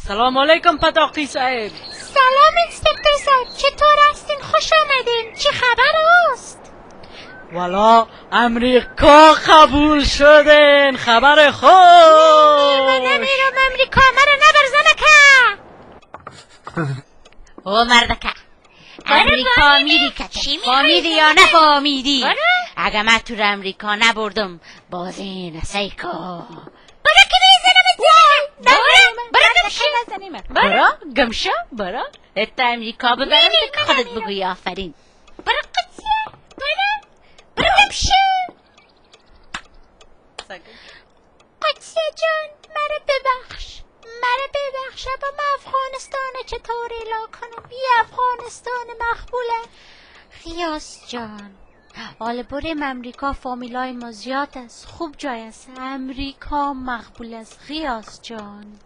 سلام علیکم پتاقی صاحب. سلام اینسپکتور صاحب، چطور هستین؟ خوش آمدین. چی خبر است؟ والا امریکا قبول شدن. خبر خوش. من نمیرم امریکا، مرا نبر زنکه. او مردکه امریکا میری که فامیدی یا نفامیدی؟ اگه من تو امریکا نبردم بازی نسیکو. برا که نیزنم برا گمشو برا اتا امریکا ببرم که خودت بگوی آفرین. برا قدسیه برا گمشو. قدسیه جان مرا ببخش اما افغانستان چطور اعلا کنم؟ یه افغانستان مقبوله. خیاس جان حال بریم امریکا، فامیلای ما زیاد است، خوب جای است، امریکا مقبول است خیاس جان.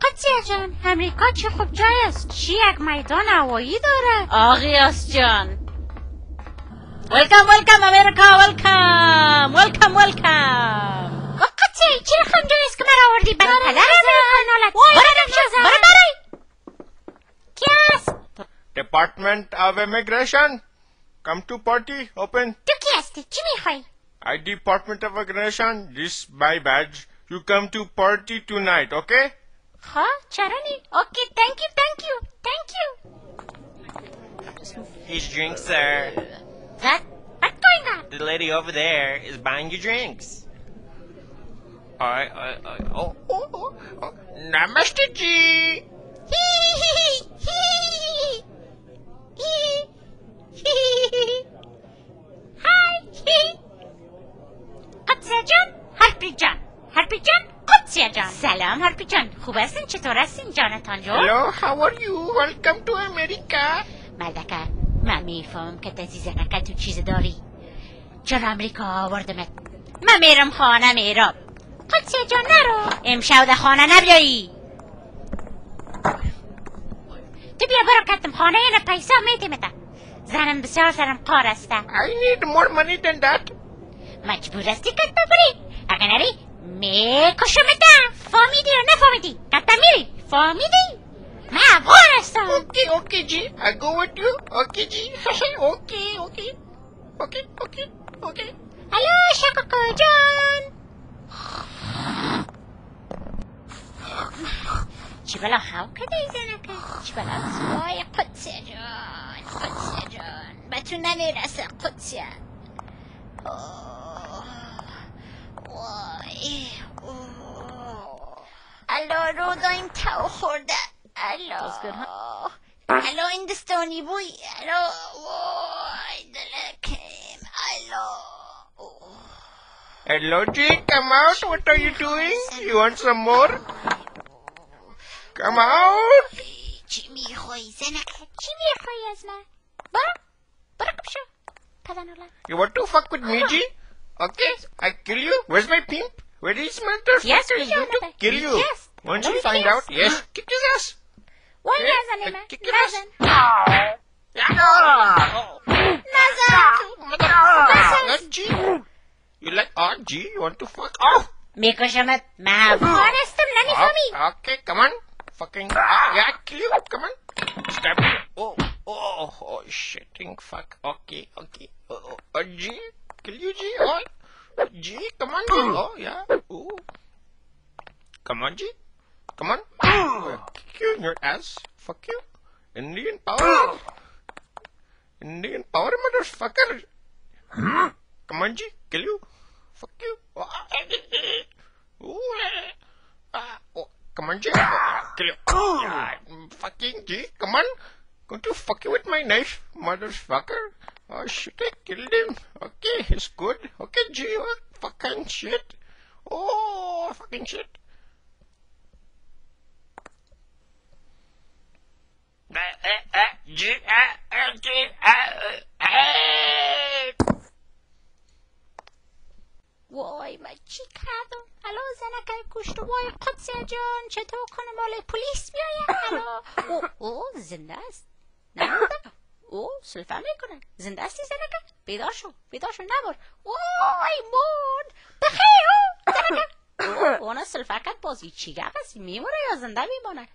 قدسیه جان امریکا چه خوب جای است، چی یک میدان هوایی داره. آقیاس جان ولکم امریکا، ولکم. قدسیه چی رقم جای است که مرا آوردی؟ برای پدر امریکا نالت. برای کی است؟ Department of Immigration. Come to party. Open. تو کی هستی؟ چی میخوای؟ I Department of Immigration. This my badge. You come to party tonight, okay? چرا نی؟ اوکی thank you. Here's drinks, sir. What's going on? The lady over there is buying you drinks. Oh. Namaste ji. قدسیه جان هرپی جان قدسیه جان سلام هرپی جان، خوب هستین؟ چطور هستین جانتان جو؟ Hello, how are you? Welcome to America. مردکه من میفهمم که تزیزنکه تو چیز داری، چون امریکا آوردمت. من میرم خانه میرم. قدسیه جان نرو. امشب ده خانه نبیایی. تو بیا برو کتم خانه یه پیسا میتیمتا. زنم بسیار سرم قار استه. I need more money than that. مجبور استی کت ببری. اگه نری میکشمتا. فهمیدی یا نفهمیدی؟ کتا میری فهمیدی؟ من افغان هستم. Okay, G. I go with you. Okay, G. Okay. الو شقاقو جان. چی بلا هاو کده زنکه؟ چی بلا وای قدسیه جان به تو نمیرسه قدسیه. وای الو رودایم تو خورده. الو هندستانی بوی. الو وای دلکم. الو Hello, G. Come out. What are you doing? You want some more? Come out. چی میخوایی زنکه؟ چی میخوایی از من؟ برو کبشو پدنولا. You want to fuck with me, G? Okay, I kill you. Where's my pimp? Where is motherfucker? Yes, He's going to kill you. Yes. Once you find out, yes, kick his ass. وای Yeah, نزنی من. kick your ass. نزن. G. You like G? You want to fuck? Oh. میکشمت. من افغان هستم نمیفهمی. Okay, come on. Fucking. Yeah, I kill you. Come on. Stab me. Oh, shitting fuck. Okay. G. Kill you, G. Oh. G, come on, G. Oh, yeah. Ooh. Come on, G. Come on. Kick you in your ass. Fuck you. Indian power, motherfucker. Come on, G. Kill you. Fuck you. Oh, come on, G. Kill you. Fucking G. Come on. Going to fuck you with my knife, motherfucker. Oh shit, I killed him. Okay, it's good. Okay, G. Oh, fucking shit. Oh, fucking shit. وای من چی کردم؟ الو زنکه گوشت وای قدسیه جان چطور کنم مال پلیس بیایم؟ او زنده است. نه او سلفه میکنه. زنده استی زنکه؟ بیدار شو نبر. ای مرد بخیر زنکه. اون سلفه کت بازی چی گپ هستی؟ میمونه یا زنده میمونه؟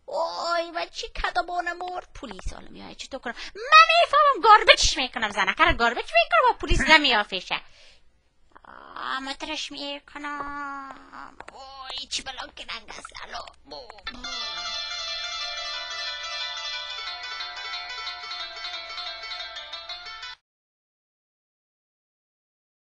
اوی بچی کدابانه مرد. پلیس حالا میای چطور کنم؟ من میفهمم گاربچ میکنم زنکه را گاربچ میکنم و پلیس نمیافیشه. مترش میکنم. اوی چی بلا کننگ است.